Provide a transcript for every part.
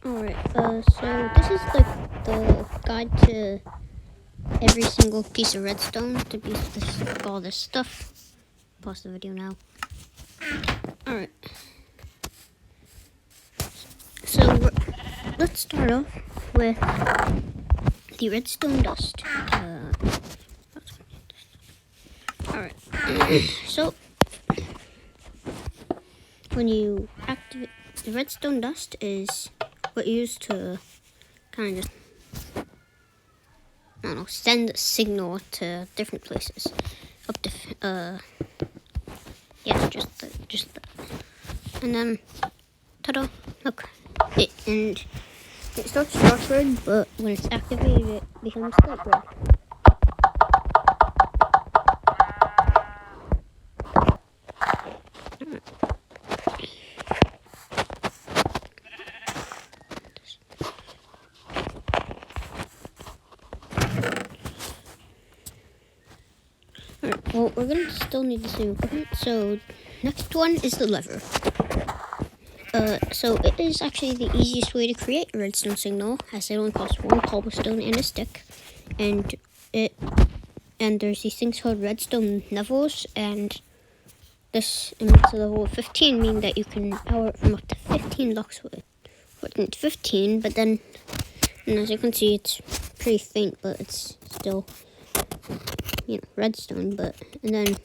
Alright, so this is the guide to every single piece of redstone to be all this stuff. Pause the video now. Alright. So let's start off with the redstone dust. Alright. So when you activate the redstone dust is what you use to kind of just, I don't know, send a signal to different places. Up to yeah, just that. And then ta-da, look. And it starts dark red, but when it's activated it becomes light red. Alright, well, we're gonna still need the same equipment. So, next one is the lever. So it is actually the easiest way to create a redstone signal, as it only costs 1 cobblestone and a stick. And there's these things called redstone levels, and this emits a level of 15, meaning that you can power it from up to 15 blocks with. It's 15, but then, and as you can see, it's pretty faint, but it's still, redstone. But and then,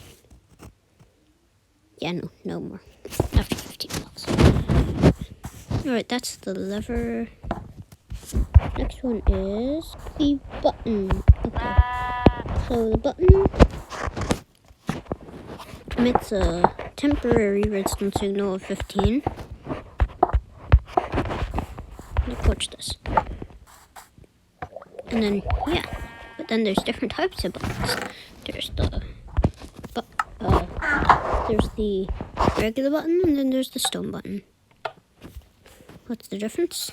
yeah, no more after 15 blocks. Alright, that's the lever. Next one is the button. Okay, so the button emits a temporary redstone signal of 15. Watch this. And then, yeah, but then there's different types of buttons. There's the regular button, and then there's the stone button. What's the difference?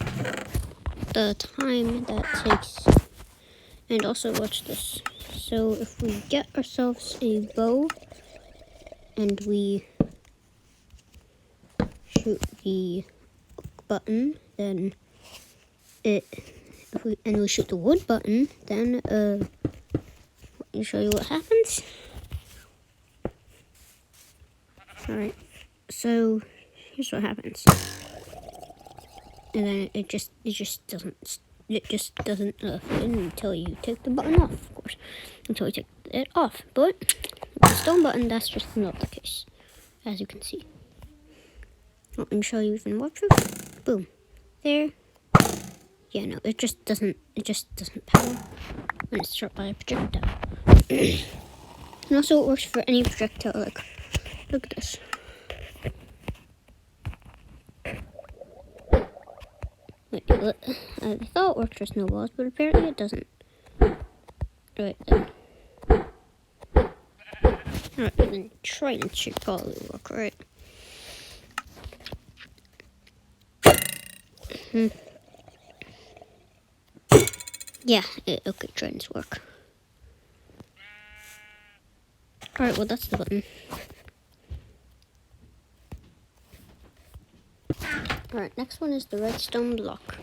The time that takes. And also, watch this. So if we get ourselves a bow and we shoot the button, then we shoot the wood button, then let me show you what happens. Alright, so here's what happens. And then it just doesn't until you take the button off, of course. Until you take it off. But with the stone button, that's just not the case, as you can see. Let me show you even more proof. Boom. There. Yeah, no, it just doesn't power when it's struck by a projectile. And also it works for any projectile, like, look at this. Wait, I thought it worked for snowballs, but apparently it doesn't. Right then. Alright, then trident should probably work, right? Yeah, okay, tridents work. Alright, well, that's the button. Alright, next one is the redstone block.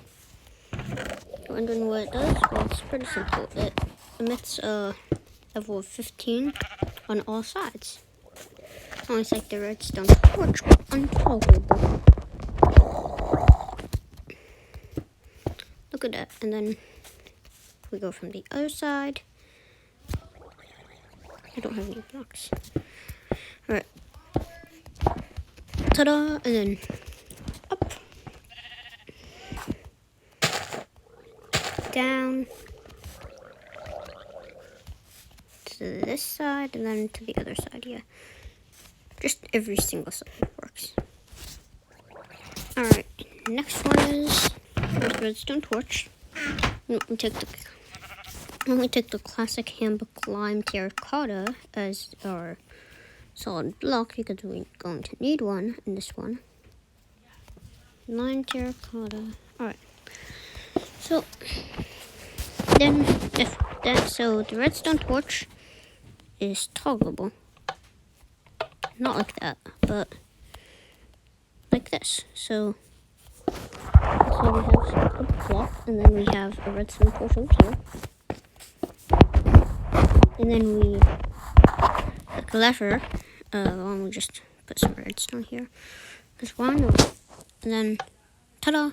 Wondering what it does? Well, it's pretty simple. It emits a level of 15 on all sides. Almost like the redstone torch, but untolerable. Look at that. And then we go from the other side. I don't have any blocks. Alright. Ta-da! And then up. Down. To this side, and then to the other side, yeah. Just every single side works. Alright, next one is the redstone torch. We take the classic handbook lime terracotta as our solid block because we're going to need one in this one. Lime terracotta. Alright. So so the redstone torch is toggleable. Not like that, but like this. So So we have a block, and then we have a redstone torch over here. And then we, the lever, we just put some redstone here. There's one, and then, ta-da!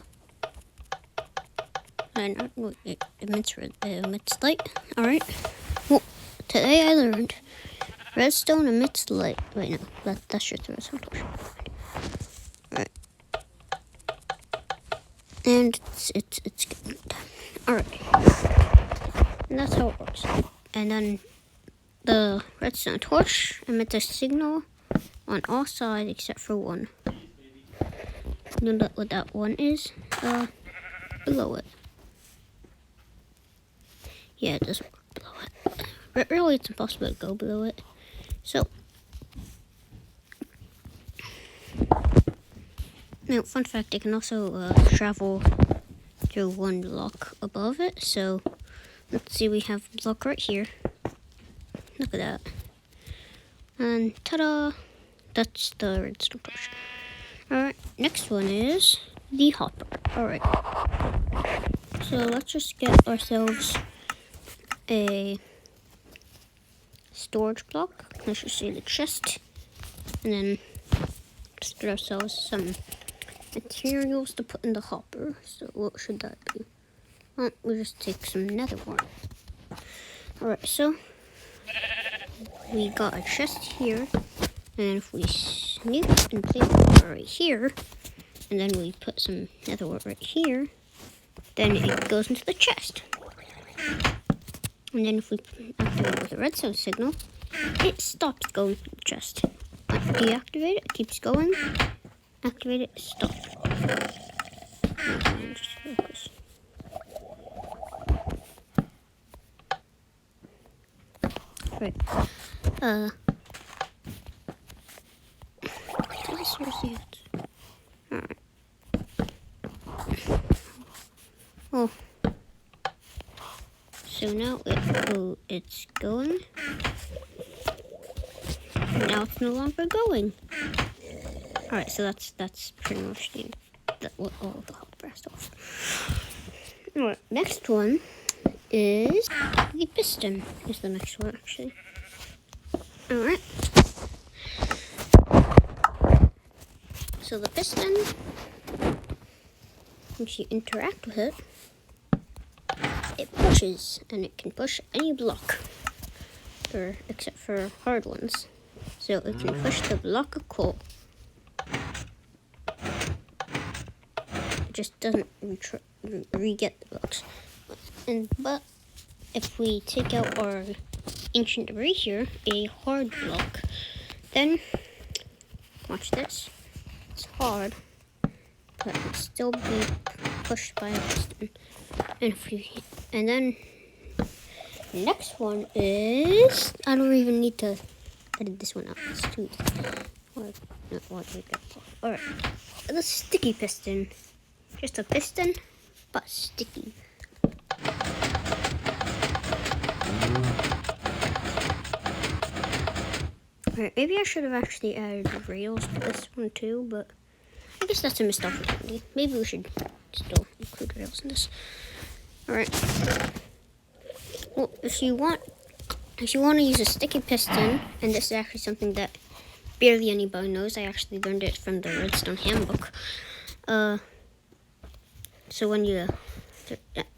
And it emits light. Alright. Well, today I learned redstone emits light. Wait, no, that's just the redstone torch. Alright. And it's good. Alright. And that's how it works. And then the redstone torch emits a signal on all sides except for one. You know what that one is? Below it. Yeah, it doesn't work below it. But really, it's impossible to go below it. So, now, fun fact, it can also travel through one block above it. So, let's see, we have a block right here. Look at that. And ta-da! That's the redstone torch. Alright, next one is the hopper. Alright. So, let's just get ourselves a storage block. Let's just say the chest, and then just get ourselves some materials to put in the hopper. So what should that be? Well, we'll just take some nether wart. Alright, so we got a chest here, and if we sneak and place it right here, and then we put some nether wart right here, then it goes into the chest. And then if we activate it with a redstone signal, it stops going to the chest. Deactivate it, it keeps going. Activate it, stop. Just focus. Right. Alright. Oh. So now it's going. Now it's no longer going. Alright, so that's pretty much all the hopper stuff. Alright, next one is the piston. Is the next one actually. Alright. So the piston, once you interact with it, it pushes, and it can push any block, except for hard ones. So it can push the block of coal. It just doesn't re-get the blocks. But if we take out our ancient debris here, a hard block, then watch this. It's hard, but it can still be pushed by a piston. And then next one is, I don't even need to edit this one out. It's too easy. Alright, the sticky piston. Just a piston, but sticky. Alright, maybe I should have actually added rails to this one too, but I guess that's a missed opportunity. Maybe we should still include rails in this. Alright. Well, if you want to use a sticky piston, and this is actually something that barely anybody knows, I actually learned it from the Redstone handbook. So when you,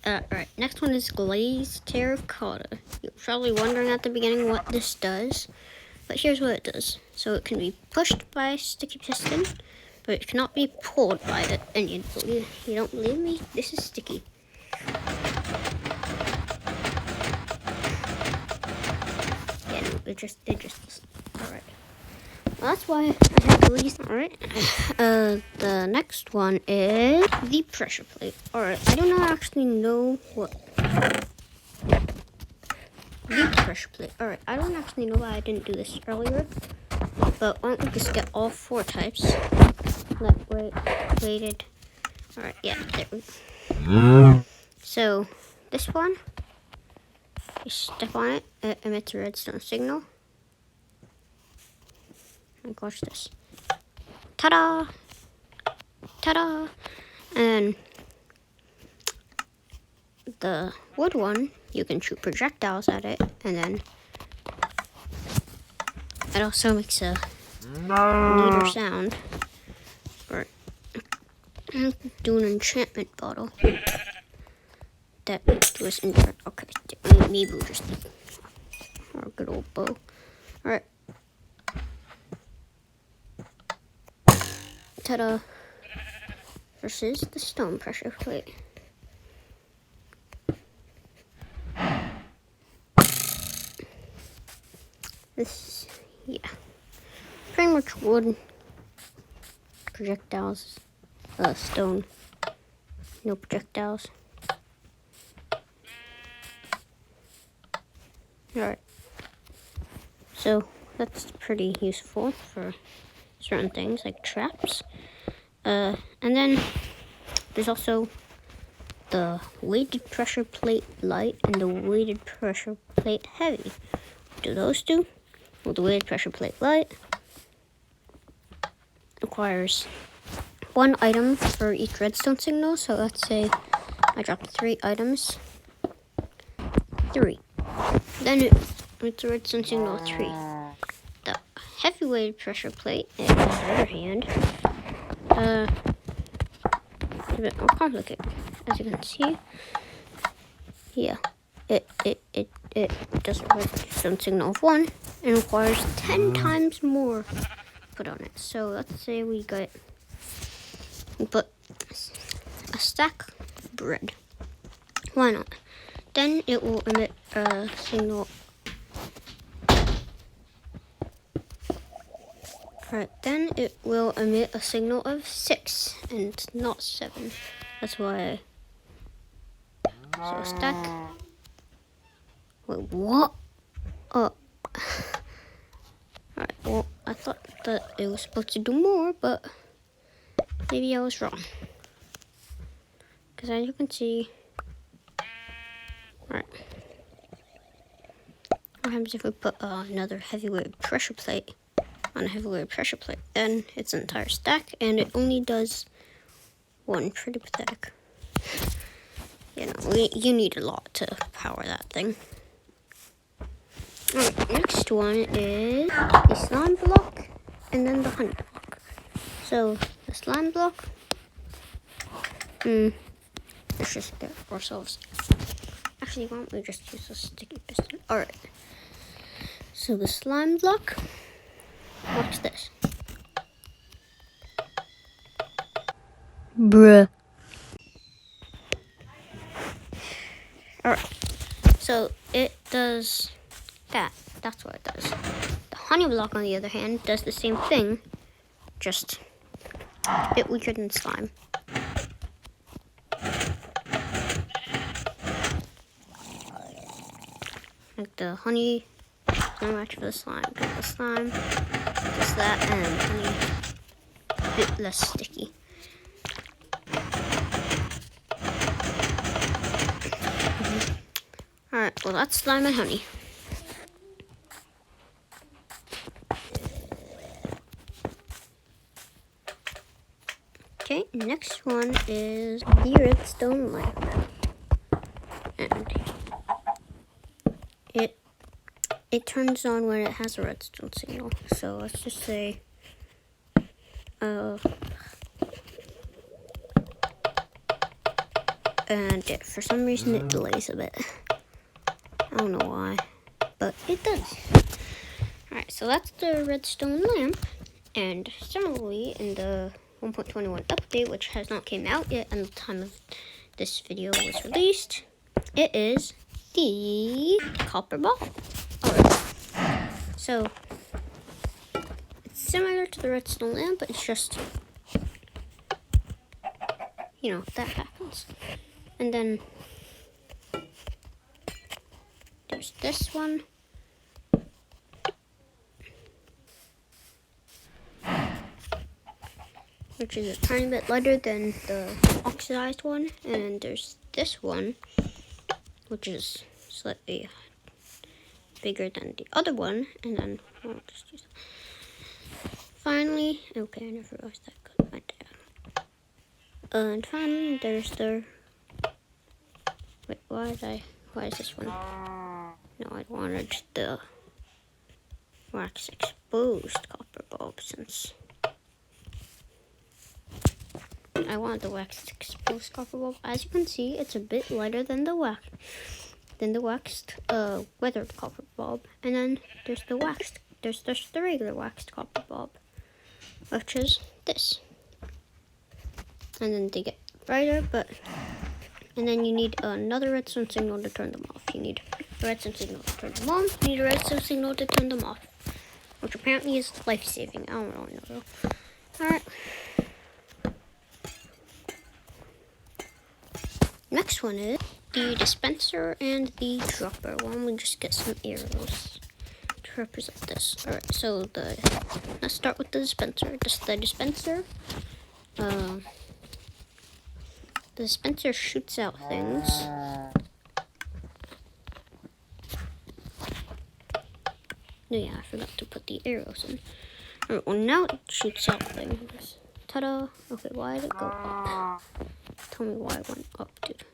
alright, next one is glazed terracotta. You're probably wondering at the beginning what this does, but here's what it does. So it can be pushed by a sticky piston, but it cannot be pulled by it. And you don't believe me? This is sticky. Yeah, no, it just alright. Well, that's why I have to leave. Alright. The next one is the pressure plate. Alright, I don't actually know what the pressure plate. Alright, I don't actually know why I didn't do this earlier. But why don't we just get all 4 types? Lightweight, weighted. Alright, yeah, there we go. So this one, you step on it, it emits a redstone signal. And watch this. Ta-da! Ta-da! And the wood one, you can shoot projectiles at it, and then it also makes a neater sound. Or do an enchantment bottle that was in. Okay, maybe we'll just our good old bow. All right. Ta-da! Versus the stone pressure plate. This, yeah, pretty much wood projectiles, stone, no projectiles. Alright, so that's pretty useful for certain things like traps. And then there's also the weighted pressure plate light and the weighted pressure plate heavy. What do those do? Well, the weighted pressure plate light requires one item for each redstone signal. So let's say I dropped 3 items. 3. Then it's a redstone signal 3. The heavy weighted pressure plate, on the other hand, is a bit more complicated. As you can see, yeah, it does a redstone signal of 1 and requires 10 times more put on it. So let's say we put a stack of bread. Why not? Then it will emit a signal. Alright, then it will emit a signal of 6 and not 7. That's why. So a stack. Wait, what? Alright, well, I thought that it was supposed to do more, but maybe I was wrong. Because as you can see, alright. What happens if we put another heavyweight pressure plate on a heavyweight pressure plate? Then it's an entire stack, and it only does 1. Pretty pathetic. You know, you need a lot to power that thing. Alright, next one is the slime block, and then the honey block. So the slime block, let's just get ourselves. Actually, why don't we just use a sticky piston? Alright. So the slime block, watch this. Bruh. Alright. So it does that. That's what it does. The honey block, on the other hand, does the same thing, just a bit weaker than slime. Like the honey, not much for the slime. But the slime, just that, and honey, a bit less sticky. Alright, well that's slime and honey. Okay, next one is the redstone lamp. And it turns on when it has a redstone signal. So let's just say and for some reason it delays a bit. I don't know why, but it does. Alright, so that's the redstone lamp. And similarly, in the 1.21 update, which has not came out yet at the time of this video was released, it is the copper ball. Alright, so it's similar to the redstone lamp, but it's just, you know, that happens. And then there's this one. Which is a tiny bit lighter than the oxidized one. And there's this one, which is slightly bigger than the other one. And then I'll just use that. Finally, okay, I never realized that cut my dad. And finally, there's the Wait, why is this one? No, I wanted the wax exposed copper bulb since I want the wax exposed copper bulb. As you can see, it's a bit lighter than the waxed weathered copper bulb. And then there's the regular waxed copper bulb, which is this. And then they get brighter, and then you need another redstone signal to turn them off. You need a redstone signal to turn them on. You need a redstone signal to turn them off, which apparently is life-saving. I don't really know though. Alright. Next one is the dispenser and the dropper. Why don't we just get some arrows to represent this? Alright, so let's start with the dispenser. The dispenser shoots out things. Oh yeah, I forgot to put the arrows in. Alright, well now it shoots out things. Ta-da! Okay, why did it go up? Tell me why it went up, dude.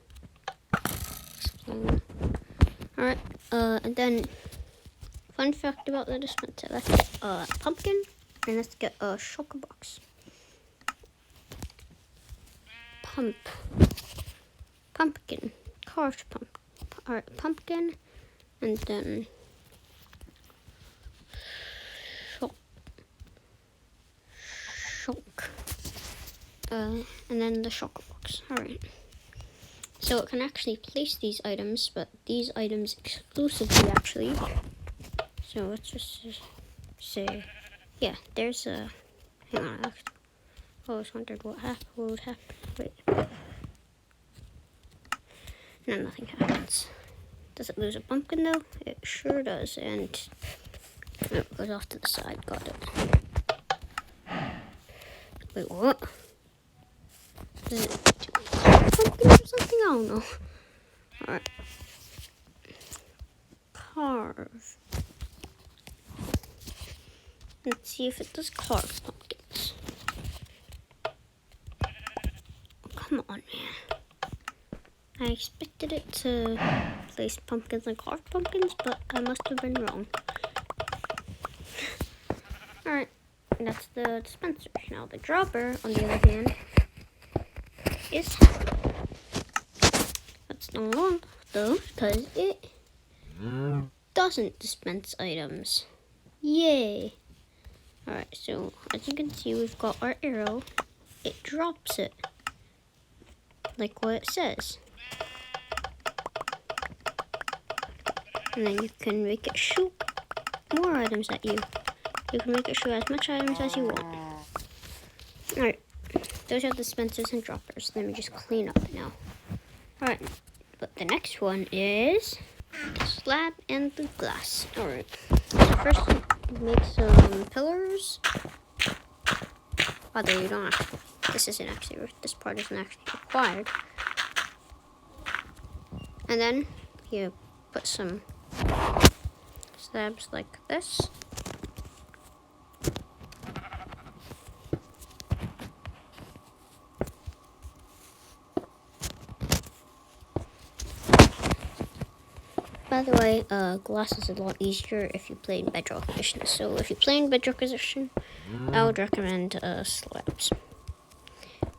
Alright, and then, fun fact about the dispenser. Let's get a pumpkin, and let's get a shulker box. Pumpkin, carved pumpkin. Alright, pumpkin, and then shulk. And then the shulker box. Alright. So it can actually place these items, but these items exclusively actually. So let's just say, yeah, there's a, hang on, I always wondered what would happen. Wait. No, nothing happens. Does it lose a pumpkin though? It sure does, and oh, it goes off to the side, got it. Wait, what? Does it do pumpkin or something? I don't know. Alright. Carve. Let's see if it does carve pumpkins. Oh, come on, man. I expected it to place pumpkins and carve pumpkins, but I must have been wrong. Alright, that's the dispenser. Now the dropper, on the other hand, is that's not wrong though, because it doesn't dispense items. Yay! Alright, so as you can see, we've got our arrow. It drops it, like what it says. And then you can make it shoot more items at you. You can make it shoot as much items as you want. Alright, those are the dispensers and droppers. Let me just clean up now. Alright, but the next one is the slab and the glass. Alright, so first make some pillars. Although you don't actually, this part isn't actually required. And then you put some slabs like this. By the way, glass is a lot easier if you play in Bedrock Edition. So if you play in Bedrock Edition, I would recommend slabs.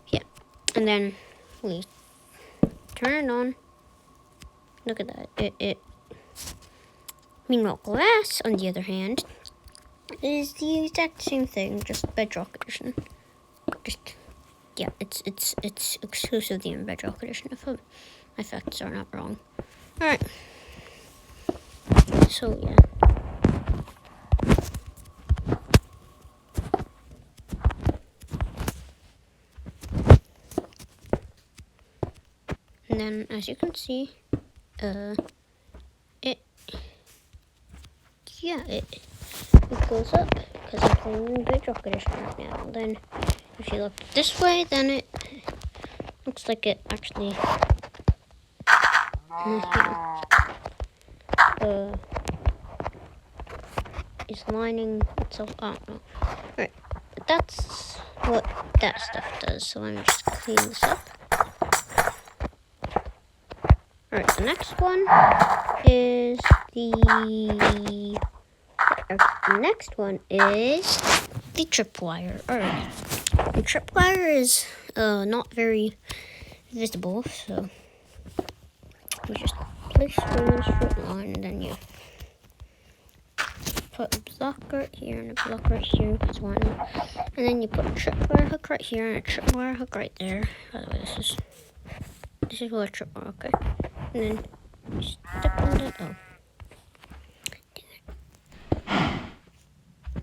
Yeah, and then we turn it on. Look at that. Meanwhile, glass, on the other hand, is the exact same thing, just Bedrock Edition. Yeah, it's exclusively in Bedrock Edition. If my facts are not wrong. All right. So yeah. And then, as you can see, it goes up because I'm playing Bedrock Edition right now. And then, if you look this way, then it looks like it actually is lining itself. I don't know. Right, but that's what that stuff does. So let me just clean this up. Alright, the next one is the tripwire. Alright, the tripwire is not very visible, so you just place one in a straight line, and then you put a block right here and a block right here, that's one, and then you put a tripwire hook right here and a tripwire hook right there. By the way, this is what a tripwire, okay? And then you step on that. Oh.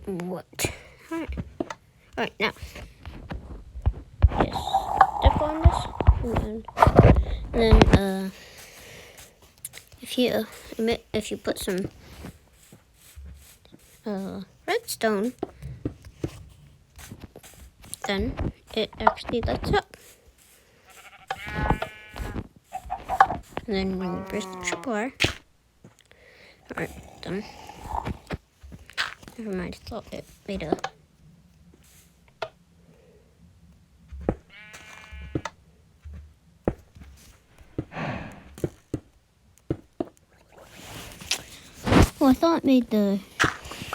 What? Alright, now. Just step on this. And then if you put some redstone, then it actually lights up. And then when you press the tripwire, alright, done. Never mind, I thought it made a... Well, I thought it made the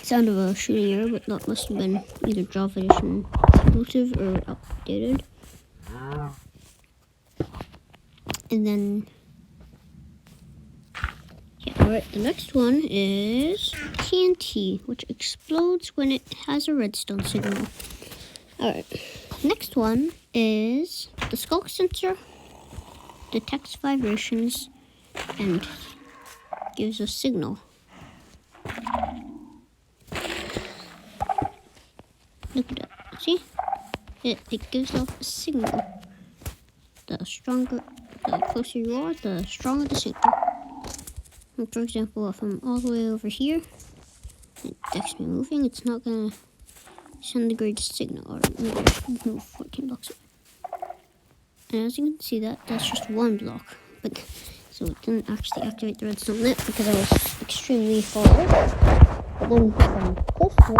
sound of a shooting arrow, but that must have been either Java Edition exclusive or outdated. And then... Alright, the next one is TNT, which explodes when it has a redstone signal. Alright, next one is the skulk sensor, detects vibrations, and gives a signal. Look at that, see? It gives off a signal. The closer you are, the stronger the signal. For example, if I'm all the way over here, it detects me moving, it's not going to send the greatest signal, or move 14 blocks away. And as you can see, that's just one block, but so it didn't actually activate the redstone lit because I was extremely far away. But then if I'm close to it,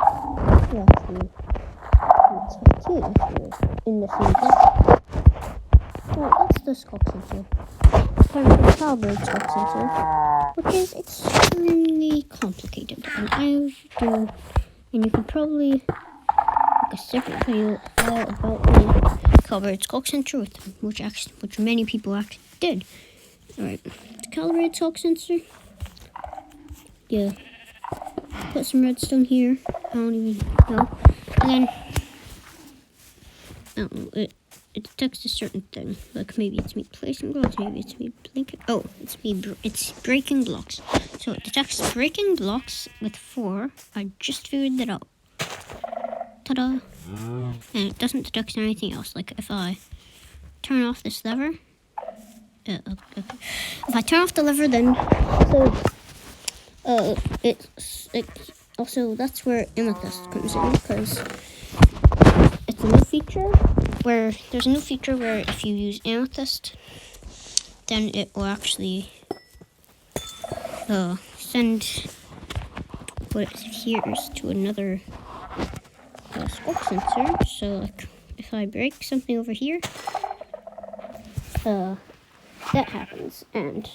it's 15 if you're in the same block. Well, that's the skulk sensor. Time for the calibrated skulk sensor, which is extremely complicated, and you can probably make a separate video all about the calibrated skulk sensor, which many people actually did. Alright, the calibrated skulk sensor, yeah, put some redstone here, I don't even know, and then, I don't know, it detects a certain thing, like maybe it's me placing blocks, maybe it's me blinking, it's breaking blocks. So it detects breaking blocks with 4, I just figured that out. Ta-da! And it doesn't detect anything else, like if I turn off this lever, if I turn off the lever, then, also, that's where amethyst comes in, because it's a new feature, there's a new feature where if you use amethyst, then it will actually send what it hears to another skulk sensor. So like if I break something over here, that happens, and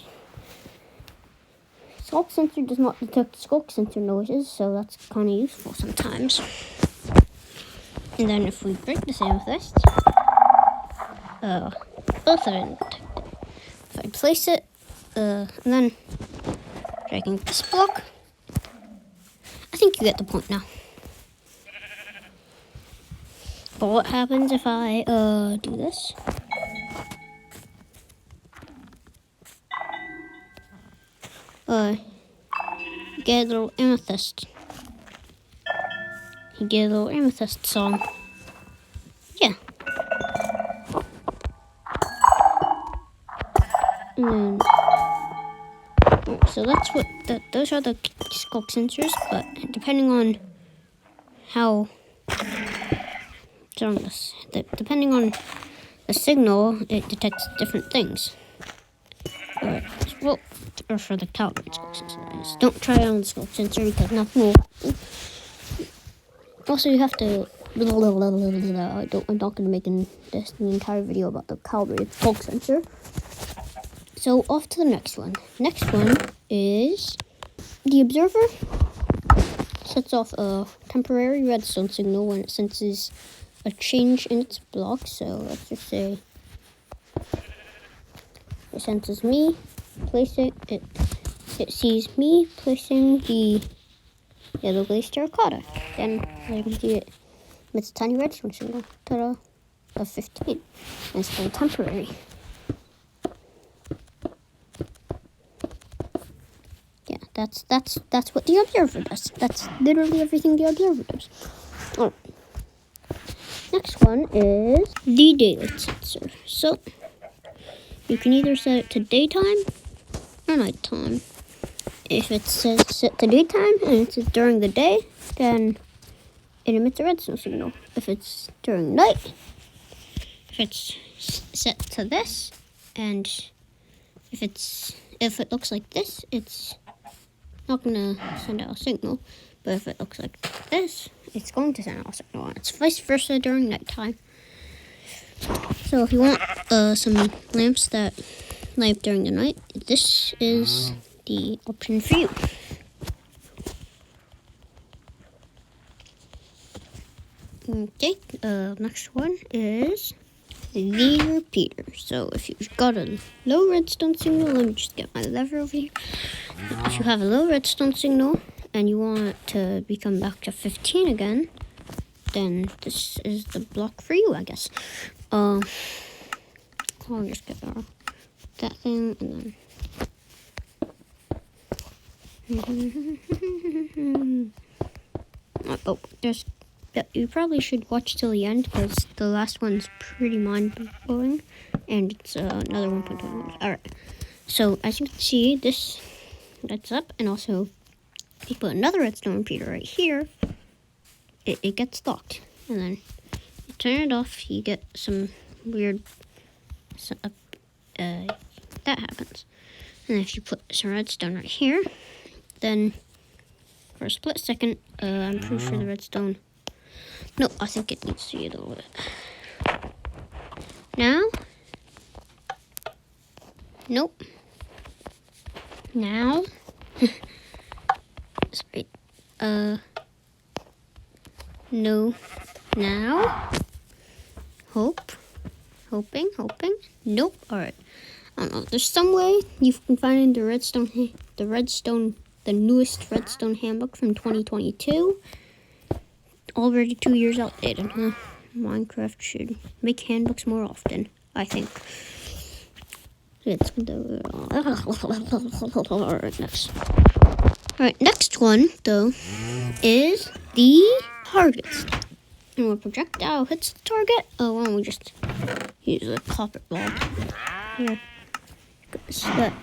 skulk sensor does not detect skulk sensor noises, so that's kind of useful sometimes. And then if we break this amethyst, both of them detect it. If I place it, and then dragging this block, I think you get the point now. But what happens if I do this? You get a little amethyst. You get a little amethyst song. Yeah. And then, so that's what those are the skulk sensors, but depending on how depending on the signal, it detects different things. Alright, well, or for the calibrated skulk sensor. Don't try it on the skulk sensor because nothing will. Also, you have to. I'm not going to make the entire video about the calibrated skulk sensor. So off to the next one. Next one is the observer sets off a temporary redstone signal when it senses a change in its block. So let's just say it senses me placing it. It sees me placing the yellow glazed terracotta. Then as you can see, it emits a tiny redstone signal. Ta-da! Of 15. And it's still temporary. Yeah, that's what the observer does. That's literally everything the observer does. Oh. Next one is the daylight sensor. So you can either set it to daytime or nighttime. If it's set to daytime and it's during the day, then it emits a redstone signal. If it's during night, if it's set to this, and if it looks like this, it's not gonna send out a signal. But if it looks like this, it's going to send out a signal. And it's vice versa during nighttime. So if you want some lamps that light up during the night, this is the option for you. Okay, next one is the repeater. So if you've got a low redstone signal, let me just get my lever over here. If you have a low redstone signal and you want it to become back to 15 again, then this is the block for you, I guess. I'll just get that thing and then oh, you probably should watch till the end because the last one's pretty mind-blowing and it's another 1.21. Alright, so as you can see, this lights up, and also if you put another redstone repeater right here, it gets locked, and then you turn it off, you get some weird that happens. And if you put some redstone right here, then for a split second, I'm pretty sure the redstone, no, I think it needs to be a little bit. Now, nope. Now, sorry, no, now, hoping, nope, alright. I don't know, there's some way you can find the newest redstone handbook from 2022. Already 2 years outdated, huh? Minecraft should make handbooks more often, I think. Let's go. Alright, next one, though, is the targets. And when a projectile hits the target, why don't we just use a copper bulb here?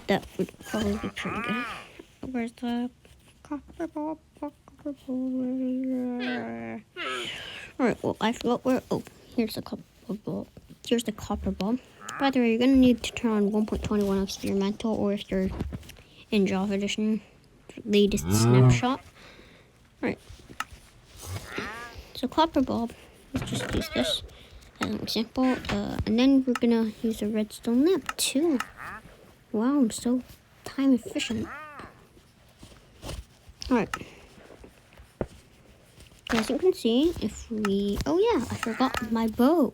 That would probably be pretty good. Where's the copper bulb? Alright, well, I forgot where. Oh, here's the copper bulb. Here's the copper bulb. By the way, you're going to need to turn on 1.21 experimental, or if you're in Java Edition, latest snapshot. Alright. So, copper bulb, let's just use this as an example. And then we're going to use a redstone lamp, too. Wow, I'm so time efficient. Alright. As you can see, if we... Oh yeah, I forgot my bow.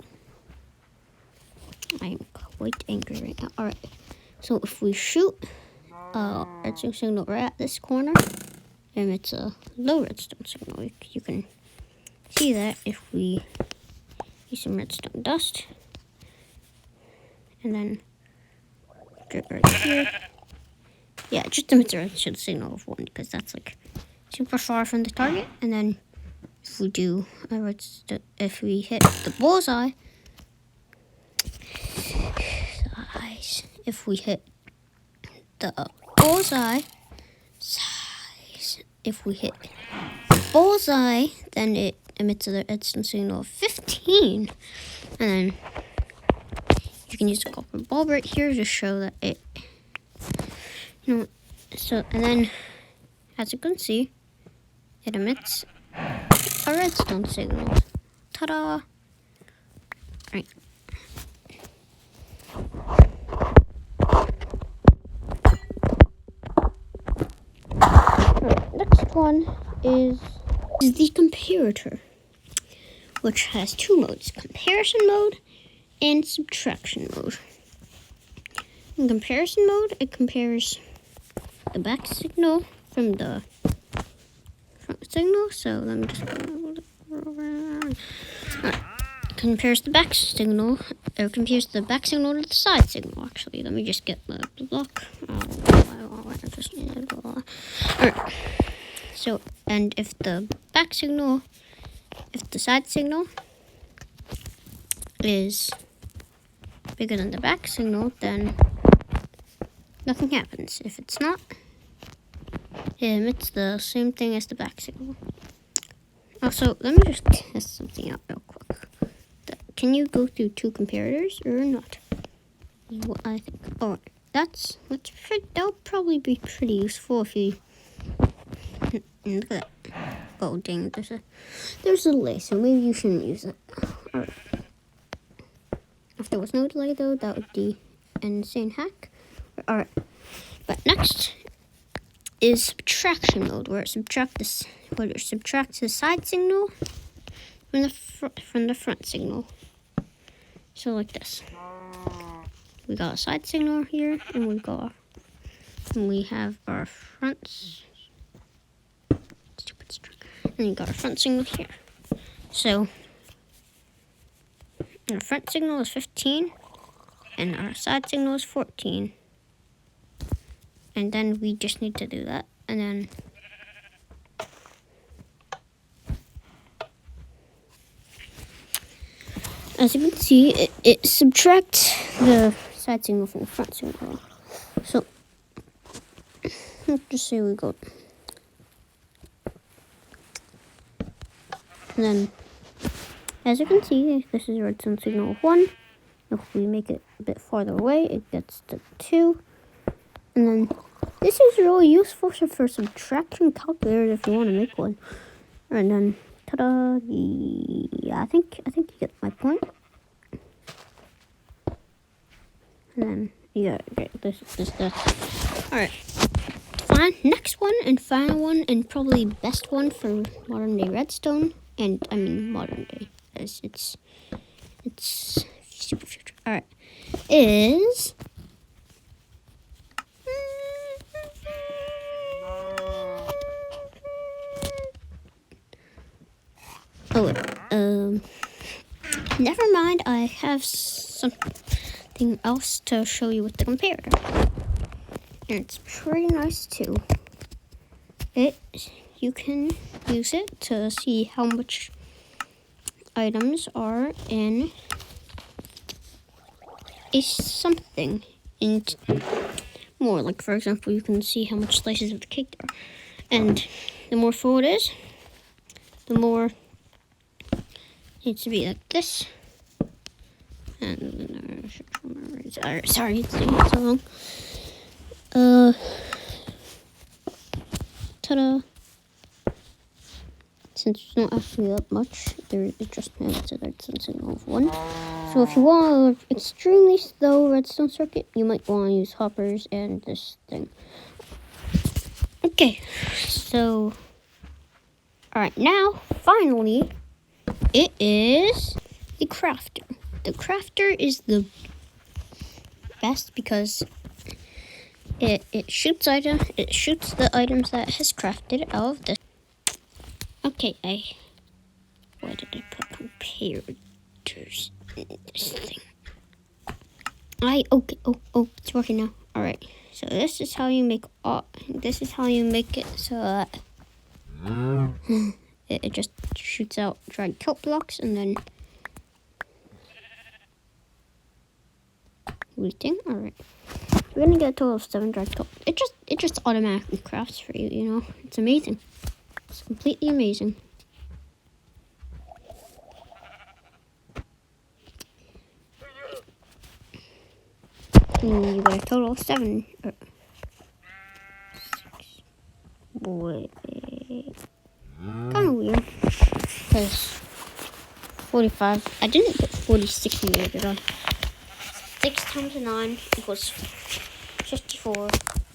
I am quite angry right now. Alright. So if we shoot redstone signal right at this corner, and it's a low redstone signal. You can see that if we use some redstone dust. And then drip right here. Yeah, it just emits a redstone signal of 1 because that's like super far from the target. And then if we do if we hit the bullseye, if we hit the bullseye, if we hit the bullseye, then it emits a redstone signal of 15. And then you can use the copper bulb right here to show that it, so, and then as you can see, it emits a redstone signal. Ta-da! Right. one is the comparator, which has two modes, comparison mode and subtraction mode. In comparison mode, it compares the back signal from the front signal. So let me just compares the back signal, or compares the back signal to the side signal. Actually, let me just get my block. Alright. So, and if the side signal is bigger than the back signal, then nothing happens. If it's not, it emits the same thing as the back signal. Also, let me just test something out real quick. Can you go through two comparators or not? What I think. Oh, that'll probably be pretty useful if you look at that. Oh dang, there's a delay, so maybe you shouldn't use it. Alright. If there was no delay though, that would be an insane hack. Alright. But next is subtraction mode, where it subtracts the side signal from the front signal. So like this. We got a side signal here, and we have our fronts. Stupid string. And you got our front signal here. So our front signal is 15, and our side signal is 14. And then we just need to do that, and then as you can see, it subtracts the side signal from the front signal. So let's just say we go, and then as you can see, this is redstone signal 1. If we make it a bit farther away, it gets to 2. And then this is really useful for subtraction calculators if you want to make one. And then, ta-da! Yeah, I think you get my point. And then you got this. All right. Fine. Next one and final one, and probably best one for modern day redstone, and I mean modern day, as it's super future. All right, is never mind. I have something else to show you with the comparator, and it's pretty nice too. You can use it to see how much items are in a something. And more, like for example, you can see how much slices of the cake there are. And the more full it is, the more it needs to be like this. And I should remember. Sorry, it's taking so long. Ta-da! Since it's not actually that much, it just has a redstone signal of 1. So if you want an extremely slow redstone circuit, you might want to use hoppers and this thing. Okay, so alright, now finally it is the crafter. The crafter is the best because it shoots the items that it has crafted out of this. Okay, why did I put comparators in this thing? Okay, it's working now. Alright, so this is how you make it so that it just shoots out dried kelp blocks, and then waiting. Alright, we're gonna get a total of 7 dried kelp. It just automatically crafts for you, you know? It's amazing. It's completely amazing. And you got a total of 7. 6. Wait. Kind of weird. Because 45. I didn't put 46 in there, did I? 6 times 9 equals 54.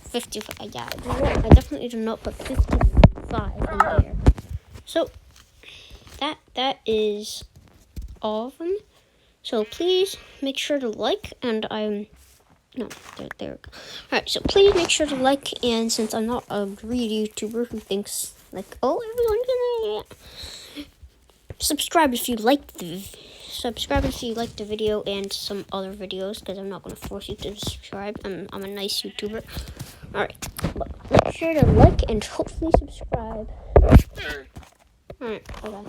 55. Yeah, I definitely did not put 54 5 in there. So that is all of them. So please make sure to like, and no, there we go. Alright, so please make sure to like, and since I'm not a greedy YouTuber who thinks like, oh, everyone's gonna subscribe if you like the video and some other videos, because I'm not gonna force you to subscribe. I'm a nice YouTuber. Alright, but make sure to like and hopefully subscribe. Alright, bye bye.